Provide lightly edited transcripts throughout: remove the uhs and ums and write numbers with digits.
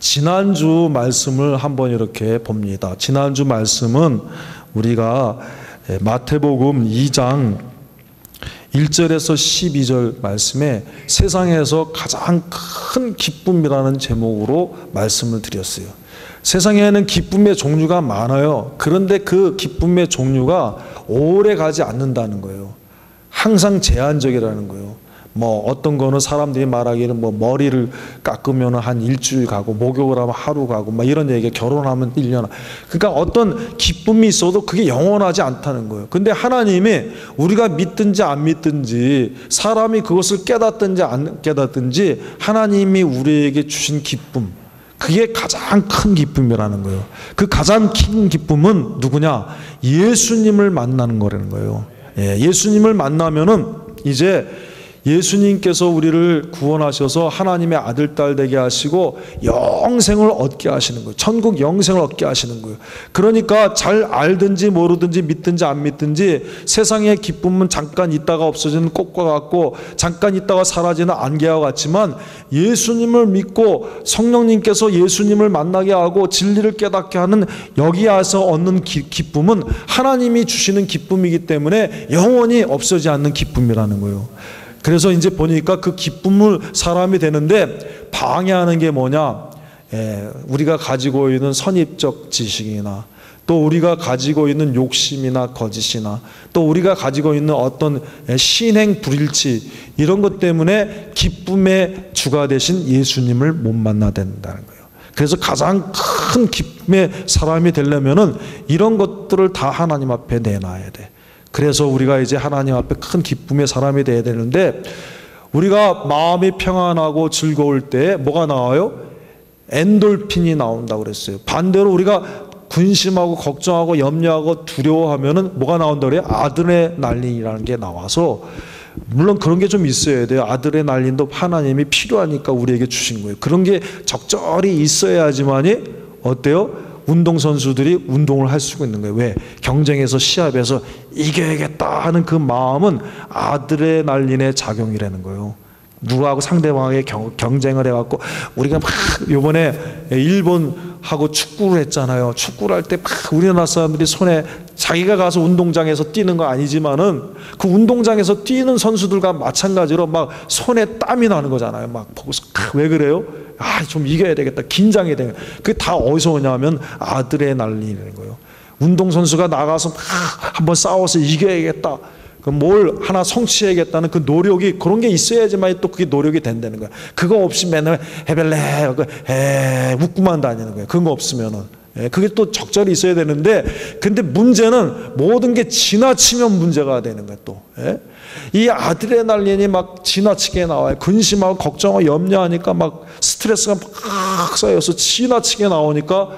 지난주 말씀을 한번 이렇게 봅니다. 지난주 말씀은 우리가 마태복음 2장 1절에서 12절 말씀에 세상에서 가장 큰 기쁨이라는 제목으로 말씀을 드렸어요. 세상에는 기쁨의 종류가 많아요. 그런데 그 기쁨의 종류가 오래 가지 않는다는 거예요. 항상 제한적이라는 거예요. 뭐 어떤 거는 사람들이 말하기를 뭐 머리를 깎으면 한 일주일 가고, 목욕을 하면 하루 가고, 막 이런 얘기가, 결혼하면 1년. 그러니까 어떤 기쁨이 있어도 그게 영원하지 않다는 거예요. 근데 하나님이 우리가 믿든지 안 믿든지, 사람이 그것을 깨닫든지 안 깨닫든지, 하나님이 우리에게 주신 기쁨, 그게 가장 큰 기쁨이라는 거예요. 그 가장 큰 기쁨은 누구냐? 예수님을 만나는 거라는 거예요. 예수님을 만나면은 이제 예수님께서 우리를 구원하셔서 하나님의 아들, 딸 되게 하시고 영생을 얻게 하시는 거예요. 천국 영생을 얻게 하시는 거예요. 그러니까 잘 알든지 모르든지 믿든지 안 믿든지 세상의 기쁨은 잠깐 있다가 없어지는 꽃과 같고 잠깐 있다가 사라지는 안개와 같지만, 예수님을 믿고 성령님께서 예수님을 만나게 하고 진리를 깨닫게 하는 여기 와서 얻는 기쁨은 하나님이 주시는 기쁨이기 때문에 영원히 없어지지 않는 기쁨이라는 거예요. 그래서 이제 보니까 그 기쁨을 사람이 되는데 방해하는 게 뭐냐? 우리가 가지고 있는 선입적 지식이나, 또 우리가 가지고 있는 욕심이나 거짓이나, 또 우리가 가지고 있는 어떤 신행 불일치, 이런 것 때문에 기쁨의 주가 되신 예수님을 못 만나 된다는 거예요. 그래서 가장 큰 기쁨의 사람이 되려면은 이런 것들을 다 하나님 앞에 내놔야 돼. 그래서 우리가 이제 하나님 앞에 큰 기쁨의 사람이 되어야 되는데, 우리가 마음이 평안하고 즐거울 때 뭐가 나와요? 엔돌핀이 나온다고 그랬어요. 반대로 우리가 근심하고 걱정하고 염려하고 두려워하면은 뭐가 나온다고 그래요? 아드레날린이라는 게 나와서, 물론 그런 게 좀 있어야 돼요. 아드레날린도 하나님이 필요하니까 우리에게 주신 거예요. 그런 게 적절히 있어야지만이 어때요? 운동선수들이 운동을 할 수가 있는 거예요. 왜? 경쟁에서, 시합에서 이겨야겠다 하는 그 마음은 아드레날린의 작용이라는 거예요. 누구하고 상대방에게 경쟁을 해갖고, 우리가 막 이번에 일본하고 축구를 했잖아요. 축구를 할 때 막 우리나라 사람들이 손에, 자기가 가서 운동장에서 뛰는 거 아니지만은 그 운동장에서 뛰는 선수들과 마찬가지로 막 손에 땀이 나는 거잖아요. 막 보고서 왜 그래요? 좀 이겨야 되겠다. 긴장이 되는. 그게 다 어디서 오냐면 아드레날린이라는 거예요. 운동선수가 나가서 막 한번 싸워서 이겨야겠다. 뭘 하나 성취해야겠다는 그 노력이, 그런 게 있어야지만 또 그게 노력이 된다는 거야. 그거 없이 맨날 해벨레 웃고만 다니는 거야. 그런 거 없으면은. 그게 또 적절히 있어야 되는데, 근데 문제는 모든 게 지나치면 문제가 되는 거야 또. 이 아드레날린이 막 지나치게 나와요. 근심하고 걱정하고 염려하니까 막 스트레스가 막 쌓여서 지나치게 나오니까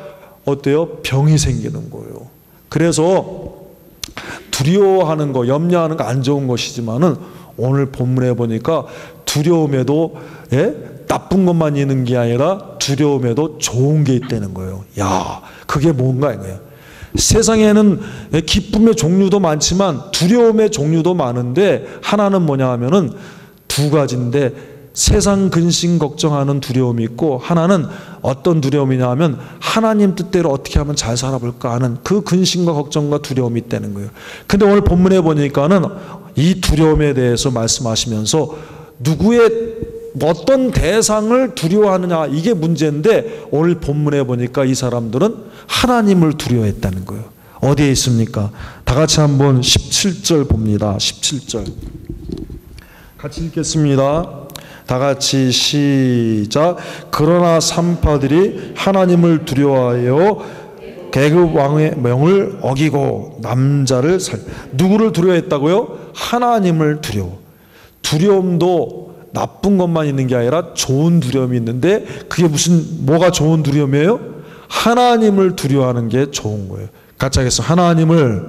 어때요? 병이 생기는 거예요. 그래서 두려워하는 거, 염려하는 거 안 좋은 것이지만은, 오늘 본문에 보니까 두려움에도 나쁜 것만 있는 게 아니라 두려움에도 좋은 게 있다는 거예요. 야, 그게 뭔가 이거예요. 세상에는 기쁨의 종류도 많지만 두려움의 종류도 많은데, 하나는 뭐냐 하면은 두 가지인데, 세상 근심 걱정하는 두려움이 있고, 하나는 어떤 두려움이냐 하면 하나님 뜻대로 어떻게 하면 잘 살아볼까 하는 그 근심과 걱정과 두려움이 있다는 거예요. 근데 오늘 본문에 보니까는 이 두려움에 대해서 말씀하시면서 누구의 어떤 대상을 두려워하느냐, 이게 문제인데, 오늘 본문에 보니까 이 사람들은 하나님을 두려워했다는 거예요. 어디에 있습니까? 다 같이 한번 17절 봅니다. 17절 같이 읽겠습니다. 다 같이 시작. 그러나 산파들이 하나님을 두려워하여 계급 왕의 명을 어기고 남자를 누구를 두려워했다고요? 하나님을 두려워. 두려움도 나쁜 것만 있는 게 아니라 좋은 두려움이 있는데, 그게 뭐가 좋은 두려움이에요? 하나님을 두려워하는 게 좋은 거예요. 같이 하겠습니다. 하나님을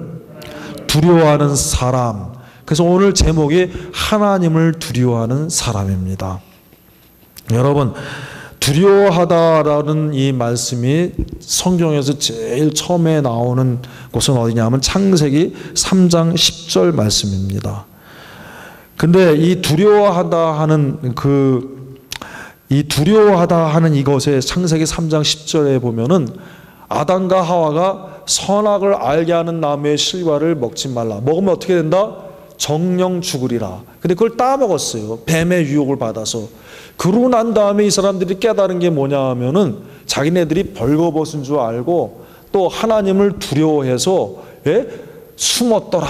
두려워하는 사람. 그래서 오늘 제목이 하나님을 두려워하는 사람입니다. 여러분, 두려워하다라는 이 말씀이 성경에서 제일 처음에 나오는 곳은 어디냐면 창세기 3장 10절 말씀입니다. 근데 이 두려워하다 하는 이 두려워하다 하는 이것에 창세기 3장 10절에 보면은 아담과 하와가 선악을 알게 하는 나무의 실과를 먹지 말라. 먹으면 어떻게 된다? 정령 죽으리라. 근데 그걸 따먹었어요. 뱀의 유혹을 받아서. 그러고 난 다음에 이 사람들이 깨달은 게 뭐냐 하면은 자기네들이 벌거벗은 줄 알고 또 하나님을 두려워해서 숨었더라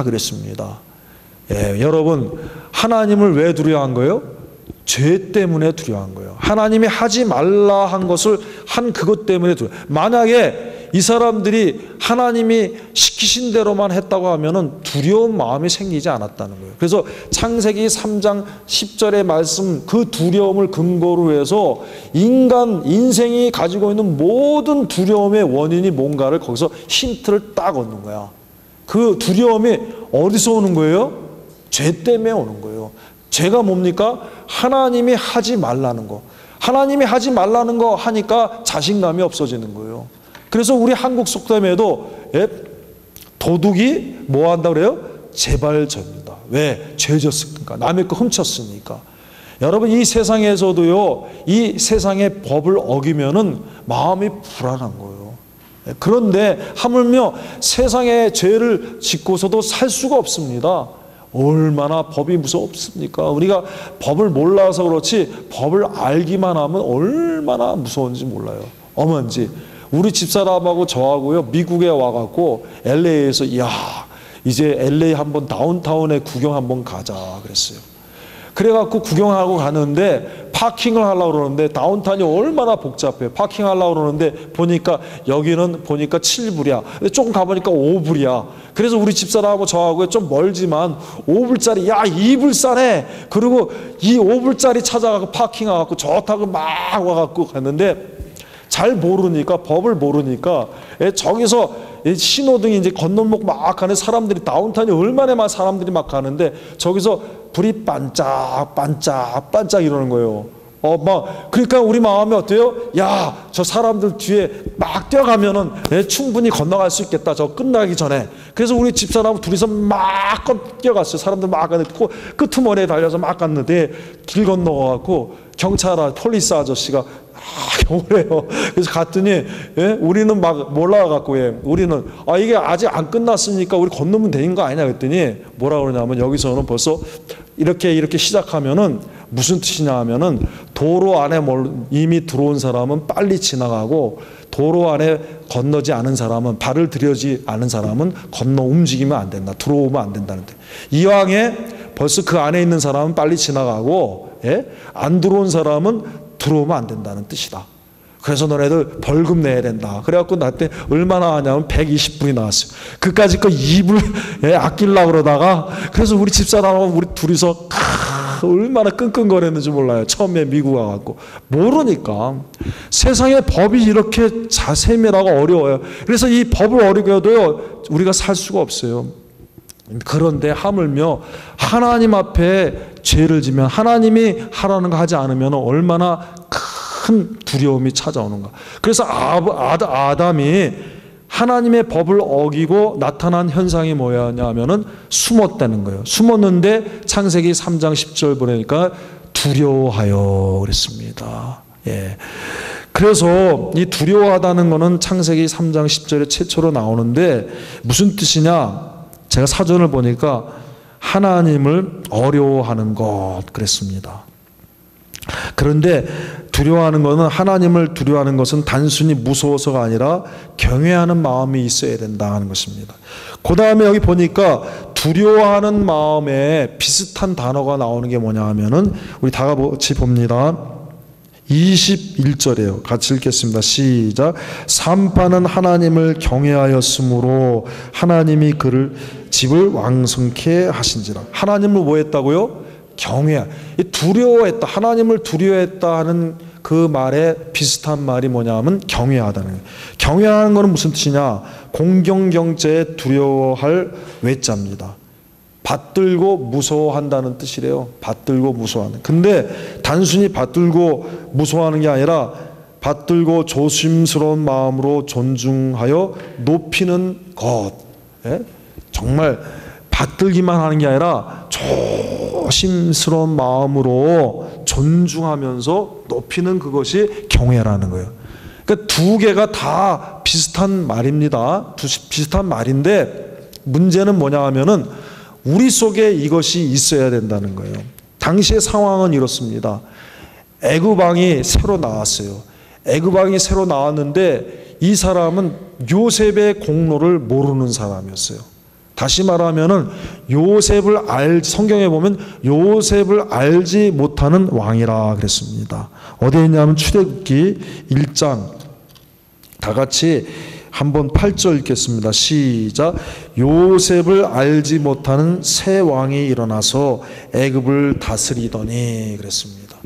그랬습니다. 여러분, 하나님을 왜 두려워한 거예요? 죄 때문에 두려워한 거예요. 하나님이 하지 말라 한 것을 한 그것 때문에 두려워. 만약에 이 사람들이 하나님이 시키신 대로만 했다고 하면은 두려운 마음이 생기지 않았다는 거예요. 그래서 창세기 3장 10절의 말씀, 그 두려움을 근거로 해서 인생이 가지고 있는 모든 두려움의 원인이 뭔가를 거기서 힌트를 딱 얻는 거야. 그 두려움이 어디서 오는 거예요? 죄 때문에 오는 거예요. 죄가 뭡니까? 하나님이 하지 말라는 거. 하나님이 하지 말라는 거 하니까 자신감이 없어지는 거예요. 그래서 우리 한국 속담에도 도둑이 뭐 한다고 그래요? 재발전이다. 왜? 죄 졌으니까. 남의 거 훔쳤으니까. 여러분, 이 세상에서도요, 이 세상의 법을 어기면은 마음이 불안한 거예요. 그런데 하물며 세상의 죄를 짓고서도 살 수가 없습니다. 얼마나 법이 무섭습니까? 우리가 법을 몰라서 그렇지 법을 알기만 하면 얼마나 무서운지 몰라요. 어머니, 우리 집사람하고 저하고요, 미국에 와갖고 LA에서 이제 LA 한번 다운타운에 구경 한번 가자 그랬어요. 그래갖고 구경하고 가는데 파킹을 하려고 그러는데 다운타운이 얼마나 복잡해요. 파킹하려고 그러는데 보니까 여기는 보니까 7불이야. 근데 조금 가보니까 5불이야. 그래서 우리 집사람하고 저하고 좀 멀지만 5불짜리, 2불 싸네. 그리고 이 5불짜리 찾아가고 파킹하고 좋다고 막 와갖고 갔는데 잘 모르니까, 법을 모르니까 저기서 신호등이 이제 건널목 막 가는 사람들이, 다운타운이 얼마나 많은 사람들이 막 가는데 저기서 불이 반짝반짝 이러는 거예요. 그러니까 우리 마음이 어때요? 저 사람들 뒤에 막 뛰어가면은 충분히 건너갈 수 있겠다. 저 끝나기 전에. 그래서 우리 집사람 둘이서 막 뛰어갔어요. 사람들 막 갔는데 끄트머리에 달려서 막 갔는데 길 건너가갖고 폴리스 아저씨가 그래요. 그래서 갔더니 우리는 막 몰라갖고 우리는 이게 아직 안 끝났으니까 우리 건너면 되는 거 아니냐 그랬더니 뭐라 그러냐면 여기서는 벌써 이렇게 시작하면은 무슨 뜻이냐 하면은 도로 안에 이미 들어온 사람은 빨리 지나가고 도로 안에 건너지 않은 사람은, 발을 들여지 않은 사람은 움직이면 안 된다. 들어오면 안 된다는데, 이왕에 벌써 그 안에 있는 사람은 빨리 지나가고 안 들어온 사람은 들어오면 안 된다는 뜻이다. 그래서 너네들 벌금 내야 된다. 그래갖고 나한테 얼마나 하냐면 120불이 나왔어요. 그까짓 거 2불 아끼려고 그러다가, 그래서 우리 집사람하고 우리 둘이서 얼마나 끙끙거렸는지 몰라요. 처음에 미국 와갖고. 모르니까. 세상의 법이 이렇게 세밀하고 어려워요. 그래서 이 법을 어리게도요, 우리가 살 수가 없어요. 그런데 하물며 하나님 앞에 죄를 지면, 하나님이 하라는 거 하지 않으면 얼마나 큰 두려움이 찾아오는가. 그래서 아담이 하나님의 법을 어기고 나타난 현상이 뭐였냐 하면은 숨었다는 거예요. 숨었는데 창세기 3장 10절 보니까 두려워하여 그랬습니다. 그래서 이 두려워하다는 거는 창세기 3장 10절에 최초로 나오는데 무슨 뜻이냐? 제가 사전을 보니까 하나님을 어려워하는 것 그랬습니다. 그런데 두려워하는 것은, 하나님을 두려워하는 것은 단순히 무서워서가 아니라 경외하는 마음이 있어야 된다 하는 것입니다. 그 다음에 여기 보니까 두려워하는 마음에 비슷한 단어가 나오는 게 뭐냐 하면은 우리 다 같이 봅니다. 21절이에요. 같이 읽겠습니다. 시작. 산파는 하나님을 경외하였으므로 하나님이 그를 집을 왕성케 하신지라. 하나님을 뭐 했다고요? 두려워했다. 하나님을 두려워했다 하는 그 말에 비슷한 말이 뭐냐 하면 경외하다는 거예요. 경외하는 것은 무슨 뜻이냐? 공경경제에 두려워할 외자입니다. 받들고 무서워한다는 뜻이래요. 받들고 무서워하는. 근데 단순히 받들고 무서워하는 게 아니라 받들고 조심스러운 마음으로 존중하여 높이는 것. 정말 받들기만 하는 게 아니라 조심스러운 마음으로 존중하면서 높이는 그것이 경외라는 거예요. 그러니까 두 개가 다 비슷한 말입니다. 비슷한 말인데 문제는 뭐냐 하면은 우리 속에 이것이 있어야 된다는 거예요. 당시의 상황은 이렇습니다. 애굽 왕이 새로 나왔어요. 애굽 왕이 새로 나왔는데 이 사람은 요셉의 공로를 모르는 사람이었어요. 다시 말하면은 성경에 보면 요셉을 알지 못하는 왕이라 그랬습니다. 어디에 있냐면 출애굽기 1장 다 같이 한번 8절 읽겠습니다. 시작. 요셉을 알지 못하는 새 왕이 일어나서 애굽을 다스리더니 그랬습니다.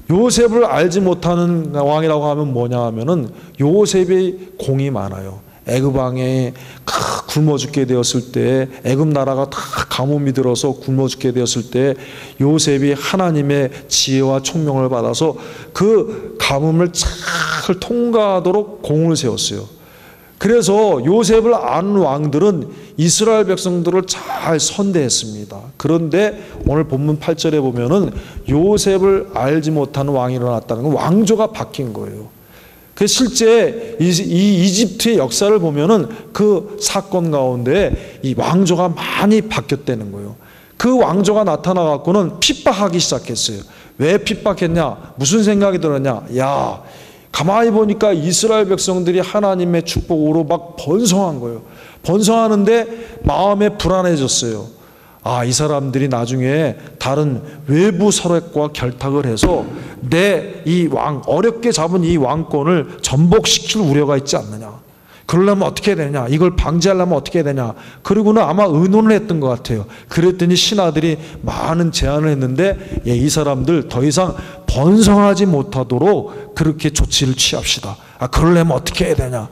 요셉을 알지 못하는 왕이라고 하면 뭐냐 하면은 요셉의 공이 많아요. 애굽 왕에 굶어 죽게 되었을 때, 애굽 나라가 다 가뭄이 들어서 굶어 죽게 되었을 때 요셉이 하나님의 지혜와 총명을 받아서 그 가뭄을 잘 통과하도록 공을 세웠어요. 그래서 요셉을 아는 왕들은 이스라엘 백성들을 잘 선대했습니다. 그런데 오늘 본문 8절에 보면은 요셉을 알지 못하는 왕이 일어났다는 건 왕조가 바뀐 거예요. 그 실제 이 이집트의 역사를 보면은 그 사건 가운데 이 왕조가 많이 바뀌었다는 거예요. 그 왕조가 나타나 갖고는 핍박하기 시작했어요. 왜 핍박했냐? 무슨 생각이 들었냐? 야, 가만히 보니까 이스라엘 백성들이 하나님의 축복으로 막 번성한 거예요. 번성하는데 마음에 불안해졌어요. 아, 이 사람들이 나중에 다른 외부 세력과 결탁을 해서 내 이 어렵게 잡은 이 왕권을 전복시킬 우려가 있지 않느냐. 그러려면 어떻게 해야 되냐. 이걸 방지하려면 어떻게 해야 되냐. 그리고는 아마 의논을 했던 것 같아요. 그랬더니 신하들이 많은 제안을 했는데 이 사람들 더 이상 번성하지 못하도록 그렇게 조치를 취합시다. 그러려면 어떻게 해야 되냐.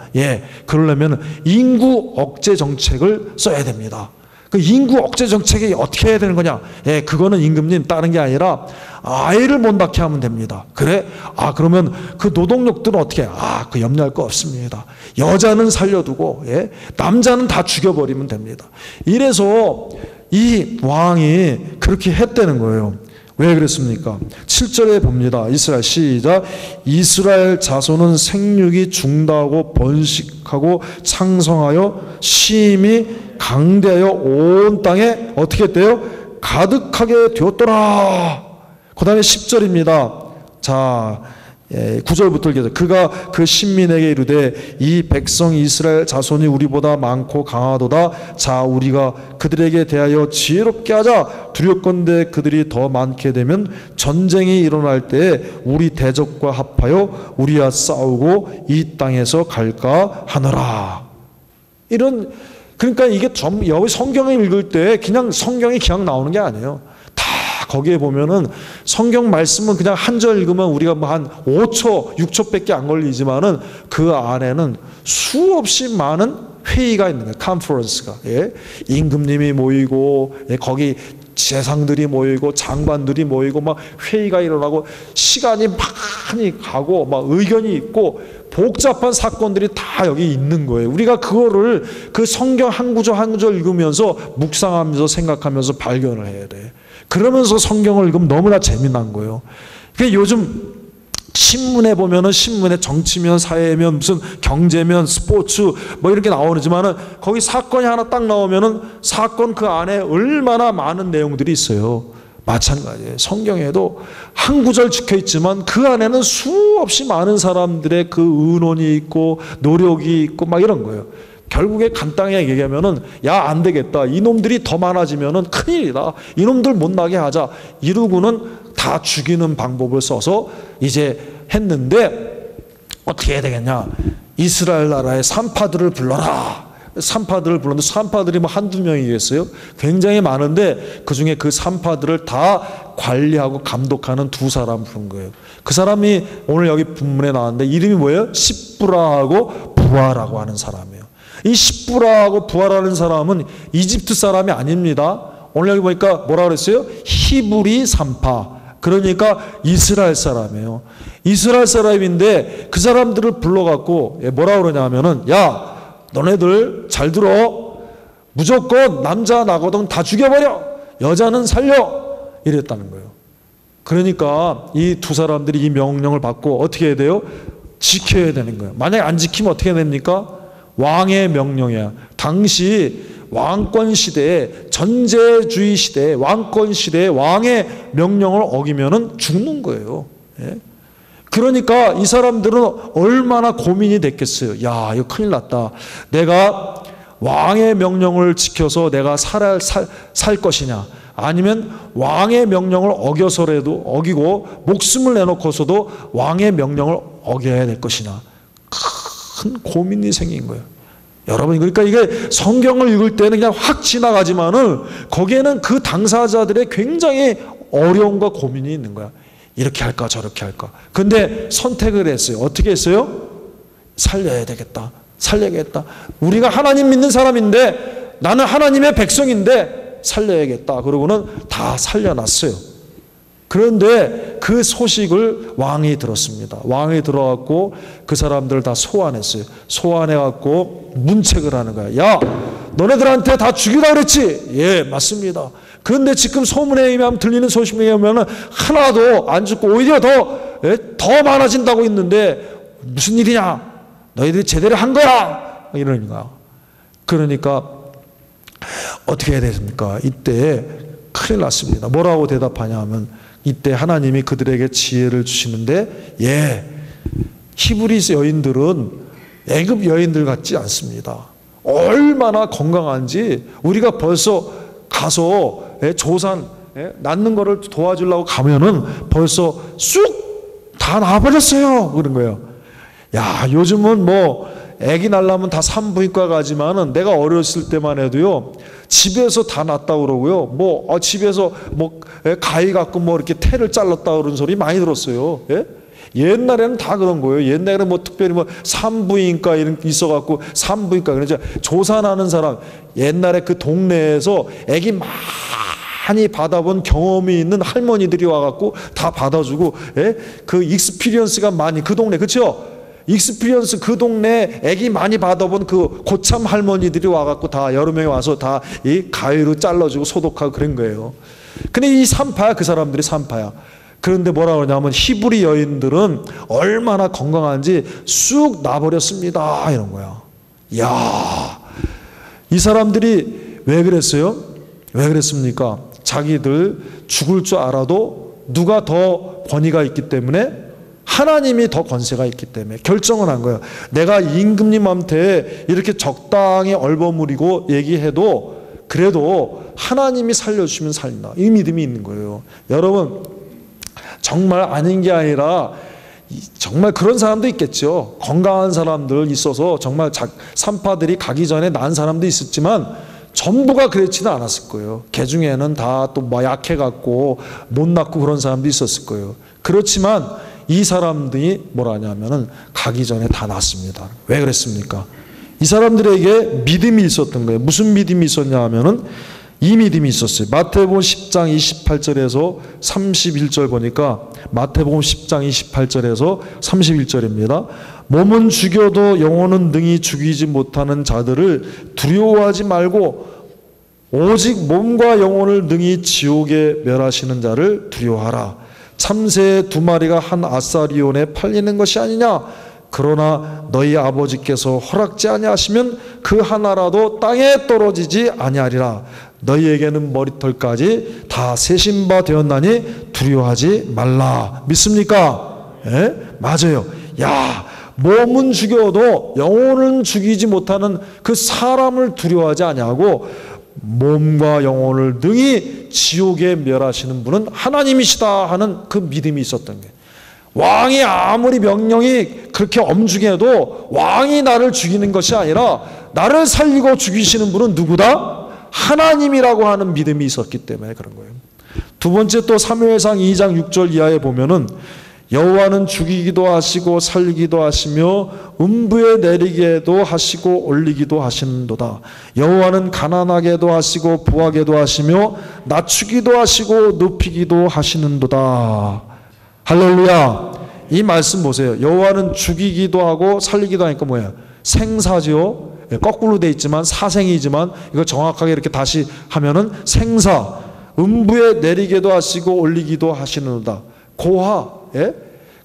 그러려면 인구 억제 정책을 써야 됩니다. 그 인구 억제 정책이 어떻게 해야 되는 거냐? 그거는 임금님 다른 게 아니라 아이를 못 낳게 하면 됩니다. 그래? 그러면 그 노동력들은 어떻게 해? 그 염려할 거 없습니다. 여자는 살려두고 남자는 다 죽여버리면 됩니다. 이래서 이 왕이 그렇게 했다는 거예요. 왜 그랬습니까? 7절에 봅니다. 이스라엘 시작. 이스라엘 자손은 생육이 중다하고 번식하고 창성하여 심히 강대하여 온 땅에 어떻게 했대요? 가득하게 되었더라. 그 다음에 10절입니다. 자, 9절부터 읽겠습니다. 그가 그 신민에게 이르되 이 백성 이스라엘 자손이 우리보다 많고 강하도다. 자, 우리가 그들에게 대하여 지혜롭게 하자. 두렵건대 그들이 더 많게 되면 전쟁이 일어날 때에 우리 대적과 합하여 우리와 싸우고 이 땅에서 갈까 하노라. 그러니까 이게 여기 성경을 읽을 때 그냥 성경이 그냥 나오는 게 아니에요. 거기에 보면은 성경 말씀은 그냥 한 절 읽으면 우리가 뭐 한 5초, 6초밖에 안 걸리지만은 그 안에는 수없이 많은 회의가 있는 거예요. 컨퍼런스가. 임금님이 모이고, 거기 재상들이 모이고, 장관들이 모이고, 막 회의가 일어나고, 시간이 많이 가고, 막 의견이 있고, 복잡한 사건들이 다 여기 있는 거예요. 우리가 그거를 그 성경 한 구절 한 구절 읽으면서 묵상하면서 생각하면서 발견을 해야 돼. 그러면서 성경을 읽으면 너무나 재미난 거예요. 그러니까 요즘 신문에 보면은 신문에 정치면 사회면 무슨 경제면 스포츠 뭐 이렇게 나오지만은 거기 사건이 하나 딱 나오면은 사건 그 안에 얼마나 많은 내용들이 있어요. 마찬가지예요. 성경에도 한 구절 적혀 있지만 그 안에는 수없이 많은 사람들의 그 의논이 있고 노력이 있고 막 이런 거예요. 결국에 간단하게 얘기하면은 안 되겠다. 이놈들이 더 많아지면은 큰일이다. 이놈들 못 나게 하자. 이러고는 다 죽이는 방법을 써서 이제 했는데 어떻게 해야 되겠냐? 이스라엘 나라의 산파들을 불러라. 산파들을 불렀는데 산파들이 뭐 한두 명이겠어요? 굉장히 많은데 그중에 그 산파들을 다 관리하고 감독하는 두 사람 부른 거예요. 그 사람이 오늘 여기 본문에 나왔는데 이름이 뭐예요? 십부라하고 부하라고 하는 사람이에요. 이 십부라하고 부하라는 사람은 이집트 사람이 아닙니다. 오늘 여기 보니까 뭐라 그랬어요? 히브리 산파. 그러니까 이스라엘 사람이에요. 이스라엘 사람인데 그 사람들을 불러갖고 뭐라 그러냐면은 너네들 잘 들어. 무조건 남자 나거든 다 죽여버려. 여자는 살려. 이랬다는 거예요. 그러니까 이 두 사람들이 이 명령을 받고 어떻게 해야 돼요? 지켜야 되는 거예요. 만약에 안 지키면 어떻게 됩니까? 왕의 명령이야. 당시 왕권 시대에, 전제주의 시대에, 왕권 시대에 왕의 명령을 어기면은 죽는 거예요. 예? 그러니까 이 사람들은 얼마나 고민이 됐겠어요. 야, 이거 큰일 났다. 내가 왕의 명령을 지켜서 내가 살 것이냐, 아니면 왕의 명령을 어겨서라도, 어기고 목숨을 내놓고서도 왕의 명령을 어겨야 될 것이냐, 큰 고민이 생긴 거예요. 여러분, 그러니까 이게 성경을 읽을 때는 그냥 확 지나가지만은 거기에는 그 당사자들의 굉장히 어려움과 고민이 있는 거야. 이렇게 할까 저렇게 할까. 근데 선택을 했어요. 어떻게 했어요? 살려야 되겠다. 살려야겠다. 우리가 하나님 믿는 사람인데, 나는 하나님의 백성인데 살려야겠다. 그러고는 다 살려놨어요. 그런데 그 소식을 왕이 들었습니다. 왕이 들어왔고 그 사람들을 다 소환했어요. 소환해갖고 문책을 하는 거야. 야, 너네들한테 다 죽이라 그랬지? 예, 맞습니다. 그런데 지금 소문에 의하면, 들리는 소식에 의하면 하나도 안 죽고 오히려 더 많아진다고 있는데 무슨 일이냐? 너희들이 제대로 한 거야! 이러니까. 그러니까 어떻게 해야 되십니까? 이때 큰일 났습니다. 뭐라고 대답하냐 하면, 이때 하나님이 그들에게 지혜를 주시는데, 예, 히브리 여인들은 애굽 여인들 같지 않습니다. 얼마나 건강한지 우리가 벌써 가서 조산 낳는 거를 도와주려고 가면은 벌써 쑥 다 나와버렸어요. 그런 거예요. 야, 요즘은 뭐 애기 낳으려면 다 산부인과 가지만은 내가 어렸을 때만 해도요, 집에서 다 낳았다고 그러고요, 뭐 집에서 뭐 가위 갖고 뭐 이렇게 태를 잘랐다 그런 소리 많이 들었어요. 예? 옛날에는 다 그런 거예요. 옛날에는 뭐 특별히 뭐 산부인과 이런 있어갖고, 산부인과 그러죠. 조산하는 사람, 옛날에 그 동네에서 애기 많이 받아본 경험이 있는 할머니들이 와갖고 다 받아주고, 예? 그 익스피리언스가 많이, 그 동네, 그렇죠? 익스피리언스, 그 동네 애기 많이 받아본 그 고참 할머니들이 와갖고 다 여러 명이 와서 다 이 가위로 잘라주고 소독하고 그런 거예요. 근데 이 산파야, 그 사람들이 산파야. 그런데 뭐라 그러냐면, 히브리 여인들은 얼마나 건강한지 쑥 나버렸습니다. 이런 거야. 이야, 이 사람들이 왜 그랬어요? 왜 그랬습니까? 자기들 죽을 줄 알아도 누가 더 권위가 있기 때문에, 하나님이 더 권세가 있기 때문에 결정을 한 거예요. 내가 임금님한테 이렇게 적당히 얼버무리고 얘기해도 그래도 하나님이 살려주시면 살린다. 이 믿음이 있는 거예요. 여러분, 정말 아닌 게 아니라 정말 그런 사람도 있겠죠. 건강한 사람들 있어서 정말 산파들이 가기 전에 난 사람도 있었지만 전부가 그렇지는 않았을 거예요. 개 중에는 다 또 뭐 약해갖고 못 낳고 그런 사람도 있었을 거예요. 그렇지만 이 사람들이 뭐라냐면은 가기 전에 다 낳습니다. 왜 그랬습니까? 이 사람들에게 믿음이 있었던 거예요. 무슨 믿음이 있었냐 하면은 이 믿음이 있었어요. 마태복음 10장 28절에서 31절 보니까, 마태복음 10장 28절에서 31절입니다. 몸은 죽여도 영혼은 능히 죽이지 못하는 자들을 두려워하지 말고 오직 몸과 영혼을 능히 지옥에 멸하시는 자를 두려워하라. 참새 2마리가 한 아사리온에 팔리는 것이 아니냐? 그러나 너희 아버지께서 허락지 아니하시면 그 하나라도 땅에 떨어지지 아니하리라. 너희에게는 머리털까지 다 세신 바 되었나니 두려워하지 말라. 믿습니까? 예? 맞아요. 야, 몸은 죽여도 영혼은 죽이지 못하는 그 사람을 두려워하지 아니하고 몸과 영혼을 능히 지옥에 멸하시는 분은 하나님이시다 하는 그 믿음이 있었던 거예요. 왕이 아무리 명령이 그렇게 엄중해도 왕이 나를 죽이는 것이 아니라 나를 살리고 죽이시는 분은 누구다? 하나님이라고 하는 믿음이 있었기 때문에 그런 거예요. 두 번째, 또 사무엘상 2장 6절 이하에 보면은 여호와는 죽이기도 하시고 살리기도 하시며 음부에 내리게도 하시고 올리기도 하시는도다. 여호와는 가난하게도 하시고 부하게도 하시며 낮추기도 하시고 높이기도 하시는도다. 할렐루야. 이 말씀 보세요. 여호와는 죽이기도 하고 살리기도 하니까 뭐예요? 생사죠. 거꾸로 돼 있지만 사생이지만, 이거 정확하게 이렇게 다시 하면은 생사. 음부에 내리게도 하시고 올리기도 하시는도다. 고하. 예?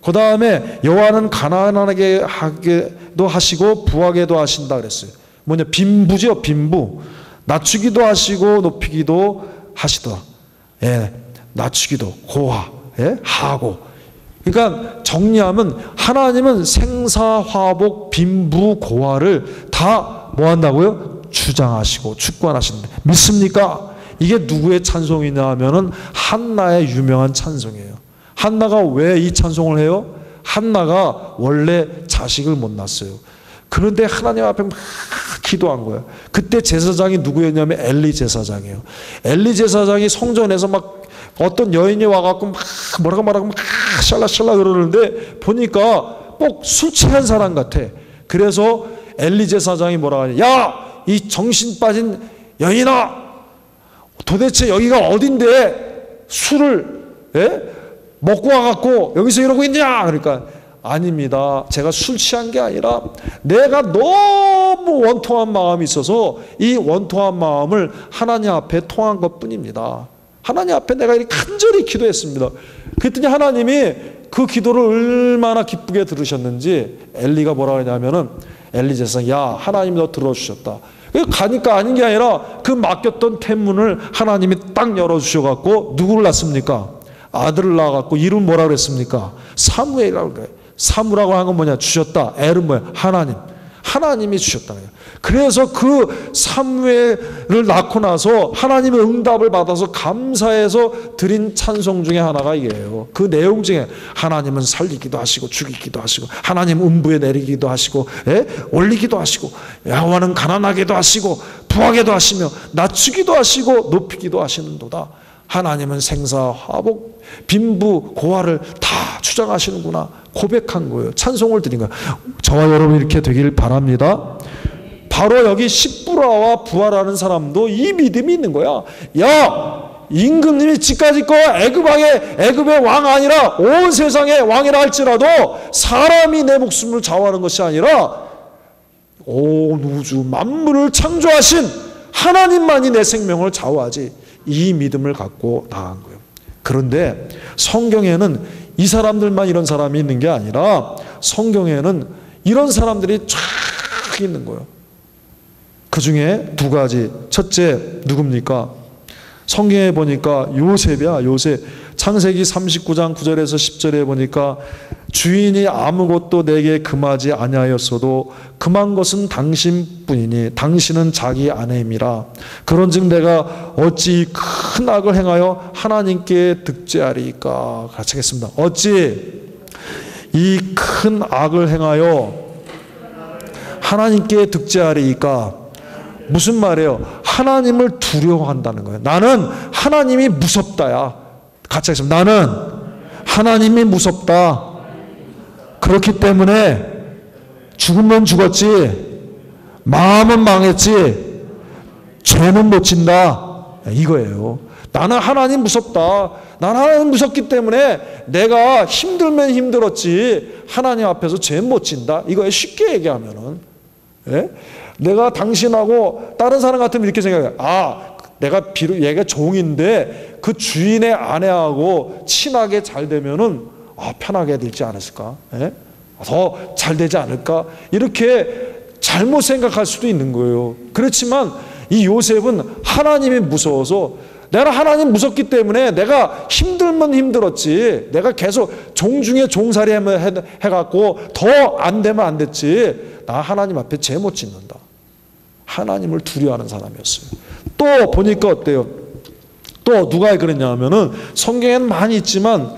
그 다음에 여호와는 가난하게 하게도 하시고 부하게도 하신다 그랬어요. 뭐냐? 빈부죠. 빈부. 낮추기도 하시고 높이기도 하시더라. 예, 낮추기도 고하. 예? 하고. 그러니까 정리하면 하나님은 생사화복 빈부 고하를 다 뭐 한다고요? 주장하시고 주관하신다. 믿습니까? 이게 누구의 찬송이냐 하면은 한나의 유명한 찬송이에요. 한나가 왜 이 찬송을 해요? 한나가 원래 자식을 못 낳았어요. 그런데 하나님 앞에 막 기도한 거예요. 그때 제사장이 누구였냐면 엘리 제사장이에요. 엘리 제사장이 성전에서 막 어떤 여인이 와갖고 막 뭐라고 말하고 막 샬라샬라 그러는데 보니까 꼭 술 취한 사람 같아. 그래서 엘리 제사장이 뭐라고 하냐? 야! 이 정신 빠진 여인아! 도대체 여기가 어딘데 술을 먹고 와갖고 여기서 이러고 있냐? 그러니까 아닙니다. 제가 술 취한 게 아니라 내가 너무 원통한 마음이 있어서 이 원통한 마음을 하나님 앞에 통한 것뿐입니다. 하나님 앞에 내가 이렇게 간절히 기도했습니다. 그랬더니 하나님이 그 기도를 얼마나 기쁘게 들으셨는지 엘리가 뭐라고 하냐면은 엘리 제사장, 야, 하나님이 너 들어주셨다. 가니까 아닌 게 아니라 그 맡겼던 태문을 하나님이 딱 열어주셔갖고 누구를 낳습니까? 아들을 낳아갖고 이름 뭐라 그랬습니까? 사무엘이라고 그래요. 사무라고 하는 건 뭐냐? 주셨다. 엘은 뭐야? 하나님. 하나님이 주셨다는 거예요. 그래서 그 사무엘을 낳고 나서 하나님의 응답을 받아서 감사해서 드린 찬송 중에 하나가 이게요. 그 내용 중에 하나님은 살리기도 하시고 죽이기도 하시고 하나님 음부에 내리기도 하시고 올리기도 하시고 여호와는 가난하게도 하시고 부하게도 하시며 낮추기도 하시고 높이기도 하시는도다. 하나님은 생사화복 빈부 고하를 다 주장하시는구나 고백한 거예요. 찬송을 드린 거예요. 저와 여러분 이렇게 되길 바랍니다. 바로 여기 십부라와 부하라는 사람도 이 믿음이 있는 거야. 야, 임금님이 지까지 거 애굽의 왕 아니라 온 세상의 왕이라 할지라도 사람이 내 목숨을 좌우하는 것이 아니라 온 우주 만물을 창조하신 하나님만이 내 생명을 좌우하지. 이 믿음을 갖고 나간 거예요. 그런데 성경에는 이 사람들만 이런 사람이 있는 게 아니라 성경에는 이런 사람들이 쫙 있는 거예요. 그 중에 두 가지. 첫째 누굽니까? 성경에 보니까 요셉이야. 요셉. 창세기 39장 9절에서 10절에 보니까 주인이 아무것도 내게 금하지 아니하였어도 금한 것은 당신뿐이니 당신은 자기 아내임이라. 그런즉 내가 어찌 큰 악을 행하여 하나님께 득죄하리이까. 같이 하겠습니다. 어찌 이 큰 악을 행하여 하나님께 득죄하리이까. 무슨 말이에요? 하나님을 두려워한다는 거예요. 나는 하나님이 무섭다야. 같이 하겠습니다. 나는 하나님이 무섭다. 그렇기 때문에 죽으면 죽었지 마음은 망했지 죄는 못 진다. 이거예요. 나는 하나님 무섭다. 나는 하나님 무섭기 때문에 내가 힘들면 힘들었지 하나님 앞에서 죄 못 진다. 이거예요. 쉽게 얘기하면은. 내가 당신하고 다른 사람 같으면 이렇게 생각해요. 내가 비록 얘가 종인데 그 주인의 아내하고 친하게 잘 되면은 편하게 되지 않았을까? 더 잘 되지 않을까? 이렇게 잘못 생각할 수도 있는 거예요. 그렇지만 이 요셉은 하나님이 무서워서 내가 하나님 무섭기 때문에 내가 힘들면 힘들었지 내가 계속 종 중에 종살이 해갖고 더 안 되면 안 됐지 나 하나님 앞에 죄 못 짓는다. 하나님을 두려워하는 사람이었어요. 또 보니까 어때요? 또 누가 그랬냐 하면은 성경에는 많이 있지만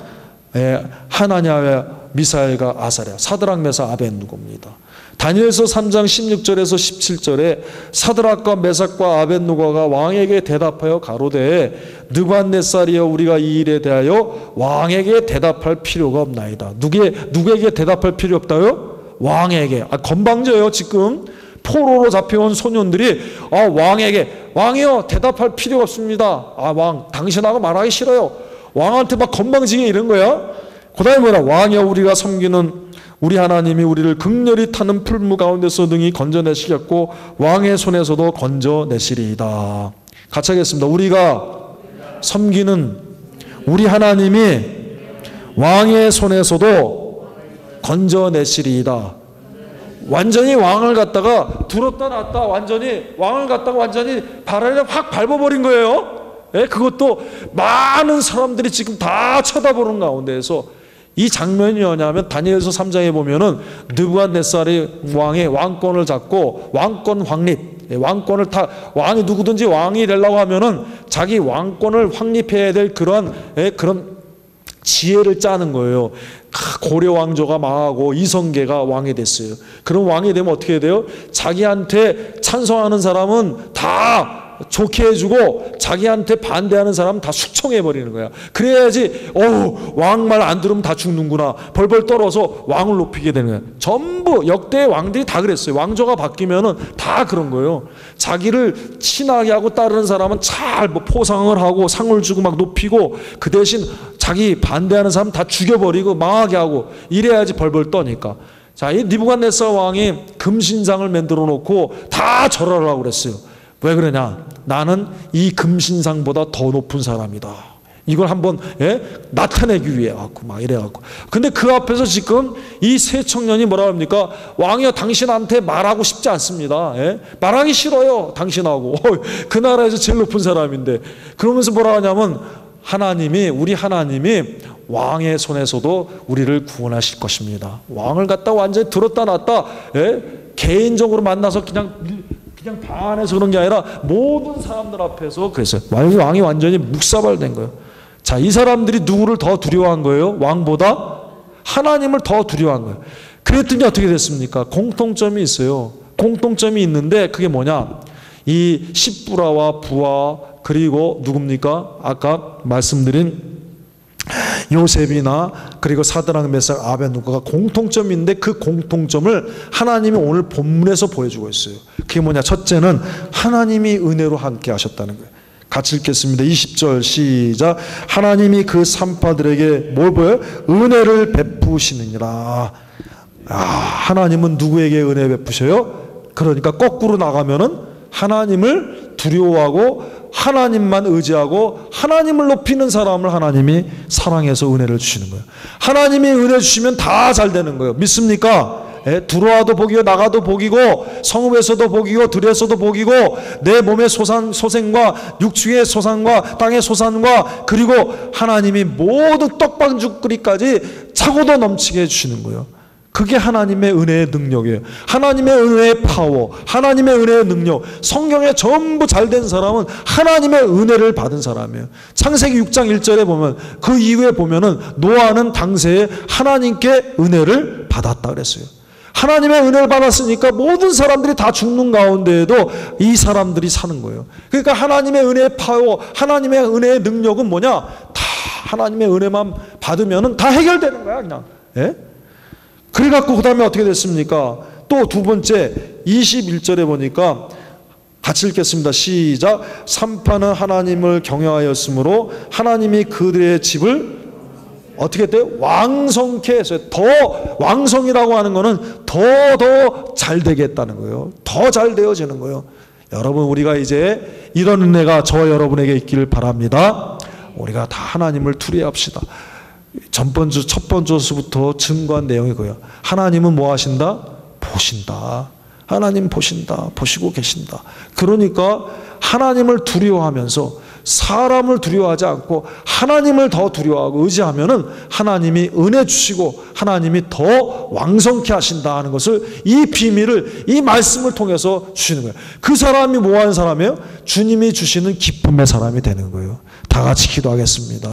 하나냐와 미사엘과 아사랴, 사드락 메삭 아벳누고입니다. 다니엘서 3장 16절에서 17절에 사드락과 메삭과 아벳누고가 왕에게 대답하여 가로되 느부갓네살이여 우리가 이 일에 대하여 왕에게 대답할 필요가 없나이다. 누구에게 대답할 필요 없다요? 왕에게. 건방져요. 지금 포로로 잡혀온 소년들이 왕에게 왕이여 대답할 필요가 없습니다. 왕 당신하고 말하기 싫어요. 왕한테 막 건방지게 이런 거야. 그 다음에 뭐라? 왕이여 우리가 섬기는 우리 하나님이 우리를 극렬히 타는 풀무 가운데서 능히 건져내시겠고 왕의 손에서도 건져내시리이다. 같이 하겠습니다. 우리가 섬기는 우리 하나님이 왕의 손에서도 건져내시리이다. 완전히 왕을 갖다가 들었다 놨다 완전히 왕을 갖다가 완전히 발 아래 확 밟아버린 거예요. 예, 그것도 많은 사람들이 지금 다 쳐다보는 가운데에서 이 장면이 뭐냐면 다니엘서 3장에 보면은 느부갓네살이 왕의 왕권을 잡고 왕권 확립, 왕권을 왕이 누구든지 왕이 되려고 하면은 자기 왕권을 확립해야 될 그런 지혜를 짜는 거예요. 고려 왕조가 망하고 이성계가 왕이 됐어요. 그럼 왕이 되면 어떻게 돼요? 자기한테 찬성하는 사람은 다 좋게 해주고 자기한테 반대하는 사람은 다 숙청해버리는 거야. 그래야지 왕 말 안 들으면 다 죽는구나 벌벌 떨어서 왕을 높이게 되는 거야. 전부 역대 왕들이 다 그랬어요. 왕조가 바뀌면은 다 그런 거예요. 자기를 친하게 하고 따르는 사람은 잘 포상을 하고 상을 주고 막 높이고, 그 대신 자기 반대하는 사람 다 죽여버리고 망하게 하고, 이래야지 벌벌 떠니까. 자, 이 느부갓네살 왕이 금신상을 만들어 놓고 다 절하라고 그랬어요. 왜 그러냐? 나는 이 금신상보다 더 높은 사람이다. 이걸 한번 나타내기 위해 갖고 막 이래 갖고. 근데 그 앞에서 지금 이 세 청년이 뭐라 합니까? 왕이여, 당신한테 말하고 싶지 않습니다. 말하기 싫어요. 당신하고 그 나라에서 제일 높은 사람인데. 그러면서 뭐라 하냐면 우리 하나님이 왕의 손에서도 우리를 구원하실 것입니다. 왕을 갖다 완전히 들었다 놨다 개인적으로 만나서 그냥 방 안에서 그런 게 아니라 모든 사람들 앞에서 그랬어요. 왕이 완전히 묵사발된 거예요. 자, 이 사람들이 누구를 더 두려워한 거예요? 왕보다 하나님을 더 두려워한 거예요. 그랬더니 어떻게 됐습니까? 공통점이 있어요. 공통점이 있는데 그게 뭐냐? 이 십부라와 부하, 그리고 누굽니까? 아까 말씀드린 요셉이나 그리고 사드락 메삭 아벤누고가 공통점이 있는데, 그 공통점을 하나님이 오늘 본문에서 보여주고 있어요. 그게 뭐냐? 첫째는 하나님이 은혜로 함께 하셨다는 거예요. 같이 읽겠습니다. 20절 시작. 하나님이 그 산파들에게 뭘 보여요? 은혜를 베푸시느니라. 하나님은 누구에게 은혜 베푸셔요? 그러니까 거꾸로 나가면은 하나님을 두려워하고 하나님만 의지하고 하나님을 높이는 사람을 하나님이 사랑해서 은혜를 주시는 거예요. 하나님이 은혜 주시면 다 잘 되는 거예요. 믿습니까? 들어와도 복이고 나가도 복이고 성읍에서도 복이고 들에서도 복이고 내 몸의 소생과 육축의 소산과 땅의 소산과 그리고 하나님이 모든 떡방죽거리까지 차고도 넘치게 해주시는 거예요. 그게 하나님의 은혜의 능력이에요. 하나님의 은혜의 파워, 하나님의 은혜의 능력. 성경에 전부 잘된 사람은 하나님의 은혜를 받은 사람이에요. 창세기 6장 1절에 보면, 그 이후에 보면은 노아는 당시에 하나님께 은혜를 받았다 그랬어요. 하나님의 은혜를 받았으니까 모든 사람들이 다 죽는 가운데에도 이 사람들이 사는 거예요. 그러니까 하나님의 은혜의 파워, 하나님의 은혜의 능력은 뭐냐? 다 하나님의 은혜만 받으면은 다 해결되는 거야, 그냥. 그래갖고 그 다음에 어떻게 됐습니까? 또 두 번째 21절에 보니까 같이 읽겠습니다. 시작. 산파는 하나님을 경외하였으므로 하나님이 그들의 집을 어떻게 돼요? 왕성케 했어요. 더 왕성이라고 하는 거는 더 잘 되게 했다는 거예요. 더 잘 되어지는 거예요. 여러분, 우리가 이제 이런 은혜가 저 여러분에게 있기를 바랍니다. 우리가 다 하나님을 두려워합시다. 첫 번째 수부터 증거한 내용이 그거예요. 하나님은 뭐 하신다? 보신다. 하나님 보신다. 보시고 계신다. 그러니까 하나님을 두려워하면서 사람을 두려워하지 않고 하나님을 더 두려워하고 의지하면은 하나님이 은혜 주시고 하나님이 더 왕성케 하신다 하는 것을, 이 비밀을 이 말씀을 통해서 주시는 거예요. 그 사람이 뭐 하는 사람이에요? 주님이 주시는 기쁨의 사람이 되는 거예요. 다 같이 기도하겠습니다.